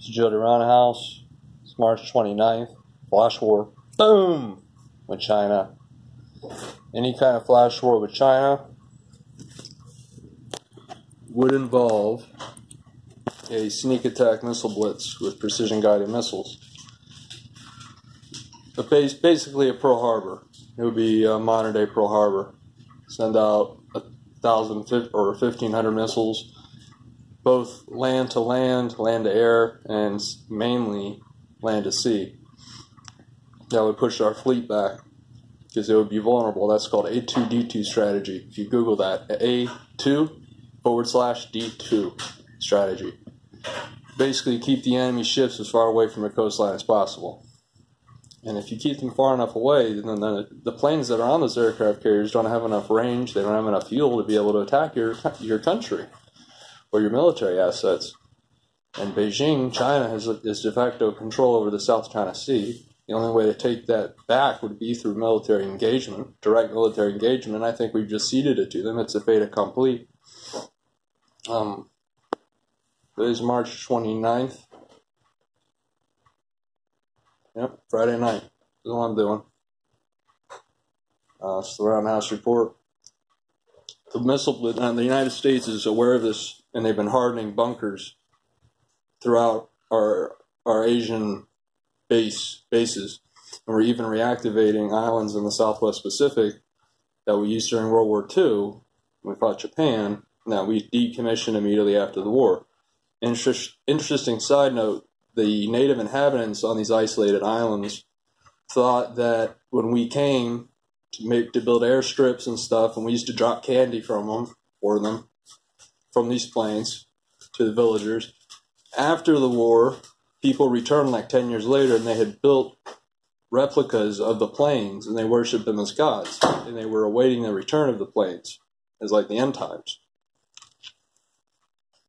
It's Jody Roundhouse. It's March 29th. Flash war. Boom! With China. Any kind of flash war with China would involve a sneak attack missile blitz with precision guided missiles. Basically a Pearl Harbor. It would be a modern day Pearl Harbor. Send out 1,000 or 1,500 missiles, both land to land, land to air, and mainly land to sea. That would push our fleet back because it would be vulnerable. That's called A2D2 strategy. If you Google that, A2/D2 strategy. Basically, keep the enemy ships as far away from your coastline as possible. And if you keep them far enough away, then the planes that are on those aircraft carriers don't have enough range, they don't have enough fuel to be able to attack your country or your military assets. And Beijing, China, has de facto control over the South China Sea. The only way to take that back would be through military engagement, direct military engagement, and I think we've just ceded it to them. It's a fait accompli. It is March 29th. Yep, Friday night. That's all I'm doing. It's the Roundhouse Report. The United States is aware of this, and they've been hardening bunkers throughout our Asian bases. And we're even reactivating islands in the Southwest Pacific that we used during World War II when we fought Japan, that we decommissioned immediately after the war. Interesting side note, the native inhabitants on these isolated islands thought that when we came to build airstrips and stuff, and we used to drop candy for them from these planes to the villagers, after the war, people returned like 10 years later, and they had built replicas of the planes, and they worshipped them as gods, and they were awaiting the return of the planes as like the end times.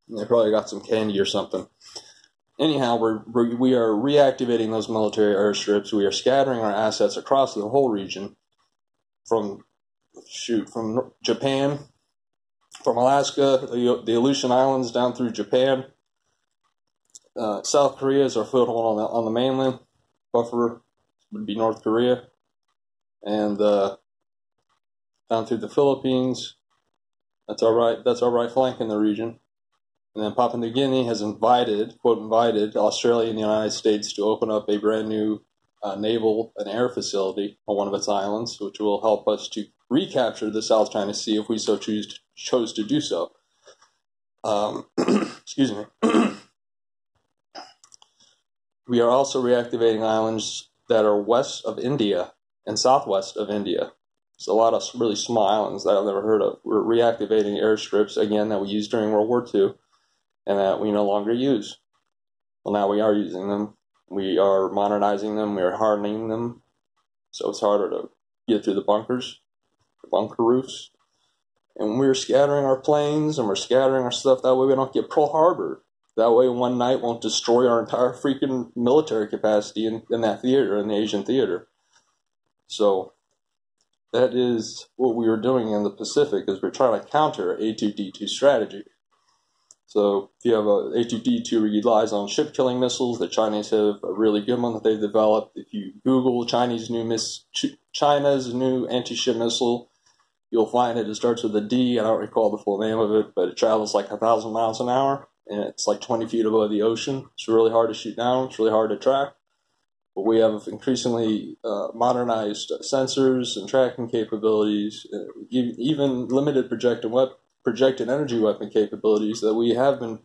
And they probably got some candy or something. Anyhow, we are reactivating those military airstrips. We are scattering our assets across the whole region, from Japan, from Alaska, the Aleutian Islands down through Japan. South Korea is our foothold on the mainland. Buffer would be North Korea, and down through the Philippines. That's our right flank in the region. And then Papua New Guinea has invited Australia and the United States to open up a brand new naval and air facility on one of its islands, which will help us to recapture the South China Sea if we so chose to do so. Excuse me. We are also reactivating islands that are west of India and southwest of India. It's a lot of really small islands that I've never heard of. We're reactivating airstrips, again, that we used during World War II and that we no longer use. Well, now we are using them. We are modernizing them. We are hardening them. So it's harder to get through the bunkers, the bunker roofs. And we're scattering our planes and we're scattering our stuff. That way we don't get Pearl Harbor. That way one night won't destroy our entire freaking military capacity in that theater, in the Asian theater. So that is what we are doing in the Pacific, is we're trying to counter A2D2 strategy. So if you have a A2D2 relies on ship-killing missiles, the Chinese have a really good one that they've developed. If you Google China's new anti-ship missile, you'll find it starts with a D. I don't recall the full name of it, but it travels like 1,000 miles an hour, and it's like 20 feet above the ocean. It's really hard to shoot down. It's really hard to track. But we have increasingly modernized sensors and tracking capabilities, even limited projected energy weapon capabilities that we have been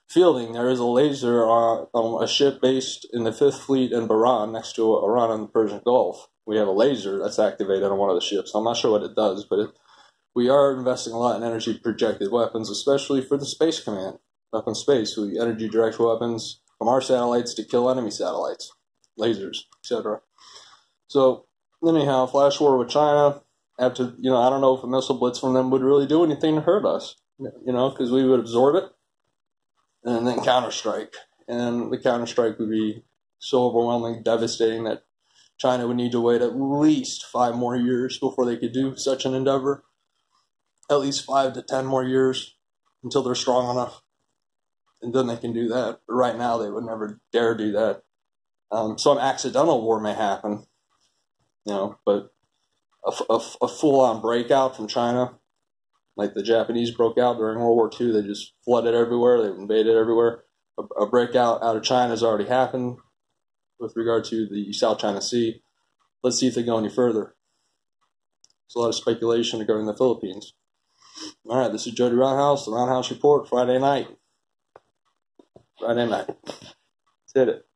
fielding. There is a laser on a ship based in the 5th Fleet in Bahrain, next to Iran in the Persian Gulf. We have a laser that's activated on one of the ships. I'm not sure what it does, but we are investing a lot in energy projected weapons, especially for the Space Command. Up in space, we energy direct weapons from our satellites to kill enemy satellites, lasers, etc. So, anyhow, flash war with China. After, I don't know if a missile blitz from them would really do anything to hurt us, because we would absorb it and then counterstrike. And the counterstrike would be so overwhelming, devastating that China would need to wait at least 5 more years before they could do such an endeavor. At least 5 to 10 more years until they're strong enough. and then they can do that. But right now, they would never dare do that. Some accidental war may happen, but a full-on breakout from China, like the Japanese broke out during World War II. They just flooded everywhere. They invaded everywhere. A breakout out of China has already happened with regard to the South China Sea. Let's see if they go any further. There's a lot of speculation regarding the Philippines. All right, this is Jody Roundhouse, the Roundhouse Report, Friday night. Let's hit it.